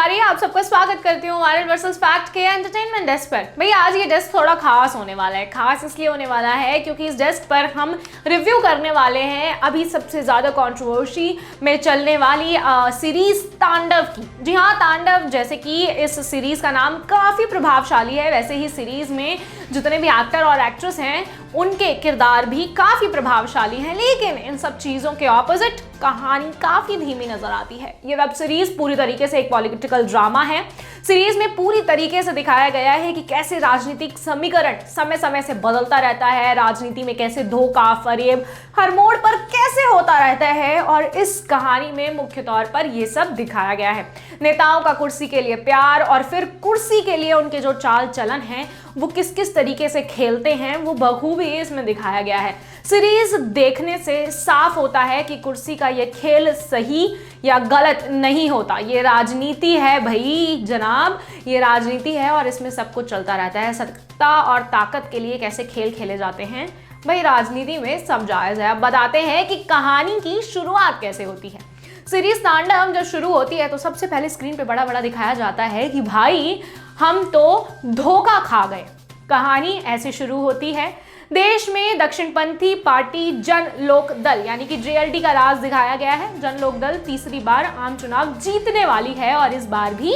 तिवारी आप सबका स्वागत करती हूँ वायरल वर्सेस फैक्ट के एंटरटेनमेंट डेस्क पर। भैया आज ये डेस्क थोड़ा खास होने वाला है। खास इसलिए होने वाला है क्योंकि इस डेस्क पर हम रिव्यू करने वाले हैं अभी सबसे ज़्यादा कंट्रोवर्सी में चलने वाली सीरीज तांडव की। जी हाँ, तांडव, जैसे कि इस सीरीज का नाम काफ़ी प्रभावशाली है, वैसे ही सीरीज में जितने भी एक्टर और एक्ट्रेस हैं उनके किरदार भी काफ़ी प्रभावशाली हैं। लेकिन इन सब चीज़ों के ऑपोजिट कहानी काफ़ी धीमी नजर आती है। ये वेब सीरीज पूरी तरीके से एक पॉलिटिकल ड्रामा है। सीरीज में पूरी तरीके से दिखाया गया है कि कैसे राजनीतिक समीकरण समय समय से बदलता रहता है, राजनीति में कैसे धोखा फरेब हर मोड़ पर कैसे होता रहता है, और इस कहानी में मुख्य तौर पर यह सब दिखाया गया है। नेताओं का कुर्सी के लिए प्यार और फिर कुर्सी के लिए उनके जो चाल चलन हैं वो किस किस तरीके से खेलते हैं वो बखूबी इसमें दिखाया गया है। सीरीज देखने से साफ होता है कि कुर्सी का ये खेल सही या गलत नहीं होता। ये राजनीति है भाई जनाब, ये राजनीति है और इसमें सब कुछ चलता रहता है। सत्ता और ताकत के लिए कैसे खेल खेले जाते हैं भाई, राजनीति में सब जायज है। अब बताते हैं कि कहानी की शुरुआत कैसे होती है। सीरीज तांडव जब शुरू होती है तो सबसे पहले स्क्रीन पे बड़ा बड़ा दिखाया जाता है कि भाई हम तो धोखा खा गए। कहानी ऐसे शुरू होती है। देश में दक्षिणपंथी पार्टी जन लोक दल यानी कि JLD का राज दिखाया गया है। जन लोक दल तीसरी बार आम चुनाव जीतने वाली है और इस बार भी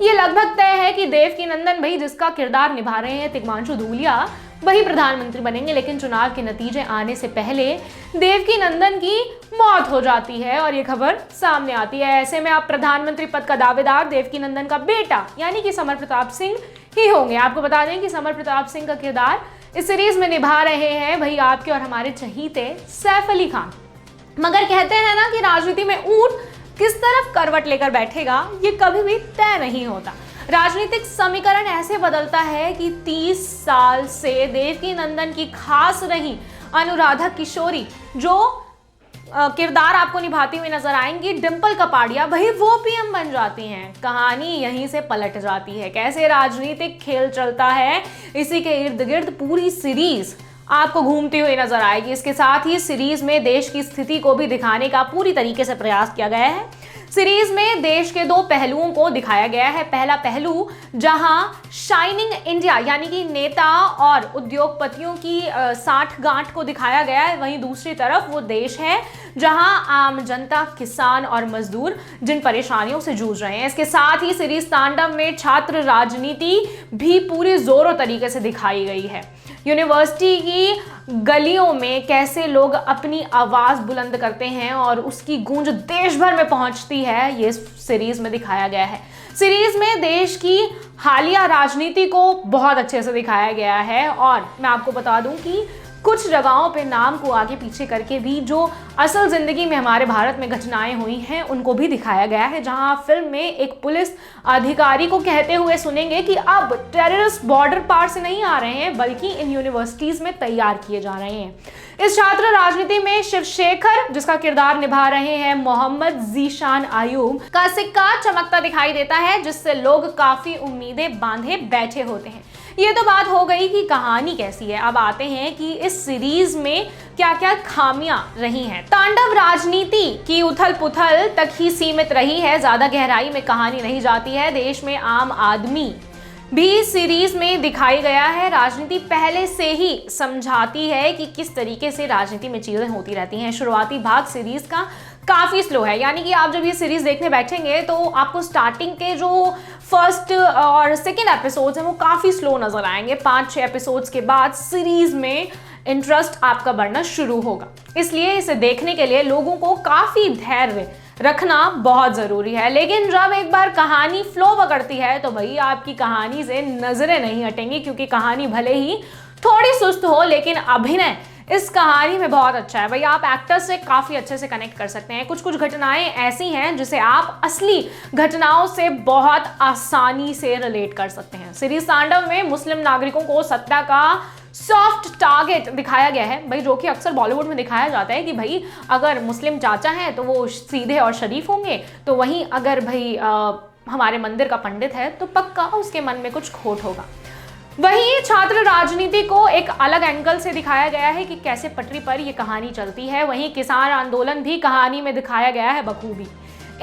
ये लगभग तय है कि देवकीनंदन भाई, जिसका किरदार निभा रहे हैं तिग्मांशु धूलिया, वही प्रधानमंत्री बनेंगे। लेकिन चुनाव के नतीजे आने से पहले देवकीनंदन की मौत हो जाती है और ये खबर सामने आती है। ऐसे में अब प्रधानमंत्री पद का दावेदार देवकीनंदन का बेटा यानी कि समर प्रताप सिंह ही होंगे। आपको बता दें कि समर प्रताप सिंह का किरदार इस सीरीज में निभा रहे हैं भाई आपके और हमारे चहीते सैफ अली खान। मगर कहते हैं ना कि राजनीति में ऊंट किस तरफ करवट लेकर बैठेगा ये कभी भी तय नहीं होता। राजनीतिक समीकरण ऐसे बदलता है कि 30 साल से देवकीनंदन की खास रही अनुराधा किशोरी जो किरदार आपको निभाती हुई नजर आएंगी, डिंपल कपाड़िया, भाई वो PM बन जाती हैं। कहानी यहीं से पलट जाती है। कैसे राजनीतिक खेल चलता है इसी के इर्द गिर्द पूरी सीरीज आपको घूमती हुई नजर आएगी। इसके साथ ही सीरीज में देश की स्थिति को भी दिखाने का पूरी तरीके से प्रयास किया गया है। सीरीज में देश के दो पहलुओं को दिखाया गया है। पहला पहलू जहां शाइनिंग इंडिया यानी कि नेता और उद्योगपतियों की साठगांठ को दिखाया गया है, वहीं दूसरी तरफ वो देश है जहां आम जनता, किसान और मजदूर जिन परेशानियों से जूझ रहे हैं। इसके साथ ही सीरीज तांडव में छात्र राजनीति भी पूरी जोरों तरीके से दिखाई गई है। यूनिवर्सिटी की गलियों में कैसे लोग अपनी आवाज बुलंद करते हैं और उसकी गूंज देश भर में पहुंचती है, ये सीरीज में दिखाया गया है। सीरीज में देश की हालिया राजनीति को बहुत अच्छे से दिखाया गया है और मैं आपको बता दूं कि कुछ जगहों पे नाम को आगे पीछे करके भी जो असल जिंदगी में हमारे भारत में घटनाएं हुई हैं उनको भी दिखाया गया है। जहां आप फिल्म में एक पुलिस अधिकारी को कहते हुए सुनेंगे कि अब टेररिस्ट बॉर्डर पार से नहीं आ रहे हैं बल्कि इन यूनिवर्सिटीज में तैयार किए जा रहे हैं। इस छात्र राजनीति में शिवशेखर, जिसका किरदार निभा रहे हैं मोहम्मद जीशान आयूब, का सिक्का चमकता दिखाई देता है जिससे लोग काफी उम्मीदें बांधे बैठे होते हैं। ये तो बात हो गई कि कहानी कैसी है। अब आते हैं कि इस सीरीज में क्या क्या खामियां रही हैं। तांडव राजनीति की उथल पुथल तक ही सीमित रही है, ज्यादा गहराई में कहानी नहीं जाती है। देश में आम आदमी भी सीरीज में दिखाई गया है। राजनीति पहले से ही समझाती है कि किस तरीके से राजनीति में चीजें होती रहती हैं। शुरुआती भाग सीरीज का काफी स्लो है, यानी कि आप जब ये सीरीज देखने बैठेंगे तो आपको स्टार्टिंग के जो फर्स्ट और सेकेंड एपिसोड्स हैं वो काफी स्लो नजर आएंगे। 5-6 एपिसोड्स के बाद सीरीज में इंटरेस्ट आपका बढ़ना शुरू होगा। इसलिए इसे देखने के लिए लोगों को काफी धैर्य रखना बहुत जरूरी है। लेकिन जब एक बार कहानी फ्लो पकड़ती है तो भाई आपकी कहानी से नजरें नहीं हटेंगी, क्योंकि कहानी भले ही थोड़ी सुस्त हो लेकिन अभिनय इस कहानी में बहुत अच्छा है। भाई आप एक्टर्स से काफी अच्छे से कनेक्ट कर सकते हैं। कुछ कुछ घटनाएं ऐसी हैं जिसे आप असली घटनाओं से बहुत आसानी से रिलेट कर सकते हैं। सीरीज तांडव में मुस्लिम नागरिकों को सत्ता का सॉफ्ट टारगेट दिखाया गया है भाई, जो कि अक्सर बॉलीवुड में दिखाया जाता है कि भाई अगर मुस्लिम चाचा हैं तो वो सीधे और शरीफ होंगे, तो वहीं अगर भाई हमारे मंदिर का पंडित है तो पक्का उसके मन में कुछ खोट होगा। वहीं छात्र राजनीति को एक अलग एंगल से दिखाया गया है कि कैसे पटरी पर यह कहानी चलती है। वहीं किसान आंदोलन भी कहानी में दिखाया गया है बखूबी।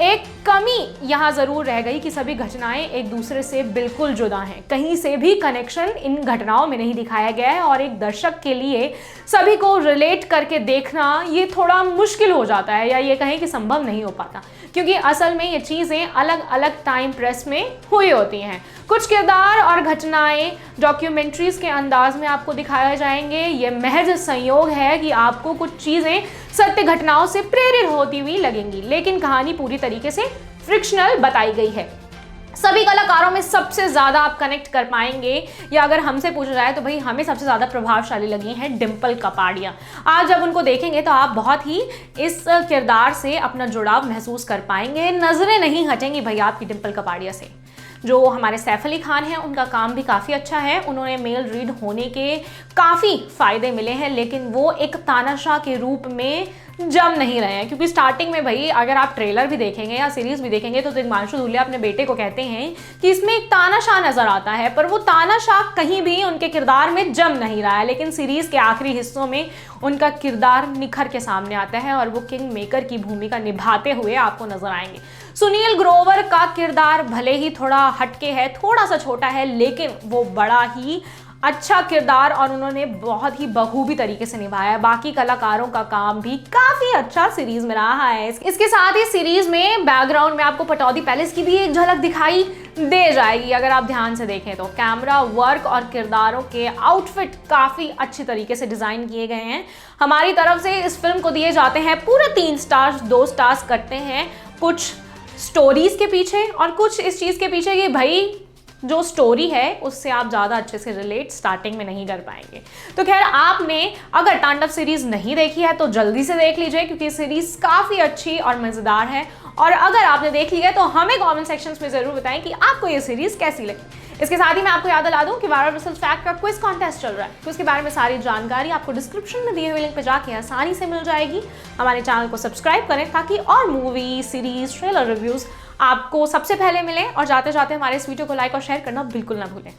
एक कमी यहाँ ज़रूर रह गई कि सभी घटनाएं एक दूसरे से बिल्कुल जुदा हैं, कहीं से भी कनेक्शन इन घटनाओं में नहीं दिखाया गया है और एक दर्शक के लिए सभी को रिलेट करके देखना ये थोड़ा मुश्किल हो जाता है, या ये कहें कि संभव नहीं हो पाता, क्योंकि असल में ये चीज़ें अलग अलग टाइम प्रेस में हुई होती हैं। कुछ किरदार और घटनाएं डॉक्यूमेंट्रीज के अंदाज में आपको दिखाए जाएंगे। ये महज संयोग है कि आपको कुछ चीज़ें सत्य घटनाओं से प्रेरित होती हुई लगेंगी, लेकिन कहानी पूरी तरीके से फ्रिक्शनल बताई गई है। सभी कलाकारों में सबसे ज़्यादा आप कनेक्ट कर पाएंगे, या अगर हमसे पूछा जाए तो भाई हमें सबसे ज़्यादा प्रभावशाली लगी हैं डिम्पल कपाड़िया। आज जब उनको देखेंगे तो आप बहुत ही इस किरदार से अपना जुड़ाव महसूस कर पाएंगे। नज़रें नहीं हटेंगी भाई आपकी डिम्पल कपाड़िया से। जो हमारे सैफ अली खान हैं उनका काम भी काफ़ी अच्छा है, उन्होंने मेल रीड होने के काफ़ी फ़ायदे मिले हैं, लेकिन वो एक तानाशाह के रूप में जम नहीं रहे हैं। क्योंकि स्टार्टिंग में भाई अगर आप ट्रेलर भी देखेंगे या सीरीज़ भी देखेंगे तो दिग्मांशु धूलिया अपने बेटे को कहते हैं कि इसमें एक तानाशाह नज़र आता है, पर वो तानाशाह कहीं भी उनके किरदार में जम नहीं रहा है। लेकिन सीरीज़ के आखिरी हिस्सों में उनका किरदार निखर के सामने आता है और वो किंग मेकर की भूमिका निभाते हुए आपको नजर आएंगे। सुनील ग्रोवर का किरदार भले ही थोड़ा हटके है, थोड़ा सा छोटा है, लेकिन वो बड़ा ही अच्छा किरदार और उन्होंने बहुत ही बखूबी तरीके से निभाया। बाकी कलाकारों का काम भी काफी अच्छा सीरीज में रहा है। इसके साथ ही सीरीज में बैकग्राउंड में आपको पटौदी पैलेस की भी एक झलक दिखाई दे जाएगी अगर आप ध्यान से देखें तो। कैमरा वर्क और किरदारों के आउटफिट काफी अच्छी तरीके से डिजाइन किए गए हैं। हमारी तरफ से इस फिल्म को दिए जाते हैं पूरे 3 स्टार्स, 2 स्टार्स कटते हैं कुछ स्टोरीज के पीछे और कुछ इस चीज के पीछे कि भाई जो स्टोरी है उससे आप ज़्यादा अच्छे से रिलेट स्टार्टिंग में नहीं कर पाएंगे। तो खैर, आपने अगर तांडव सीरीज़ नहीं देखी है तो जल्दी से देख लीजिए, क्योंकि सीरीज़ काफ़ी अच्छी और मज़ेदार है। और अगर आपने देख ली है तो हमें कमेंट सेक्शंस में ज़रूर बताएं कि आपको ये सीरीज़ कैसी लगी। इसके साथ ही मैं आपको याद दिला दूं कि वायरल रिजल्ट फैक्ट का क्विज कॉन्टेस्ट चल रहा है, तो उसके बारे में सारी जानकारी आपको डिस्क्रिप्शन में दिए हुए लिंक पर जाके आसानी से मिल जाएगी। हमारे चैनल को सब्सक्राइब करें ताकि और मूवी, सीरीज, ट्रेलर रिव्यूज़ आपको सबसे पहले मिले। और जाते जाते हमारे इस वीडियो को लाइक और शेयर करना बिल्कुल ना भूलें।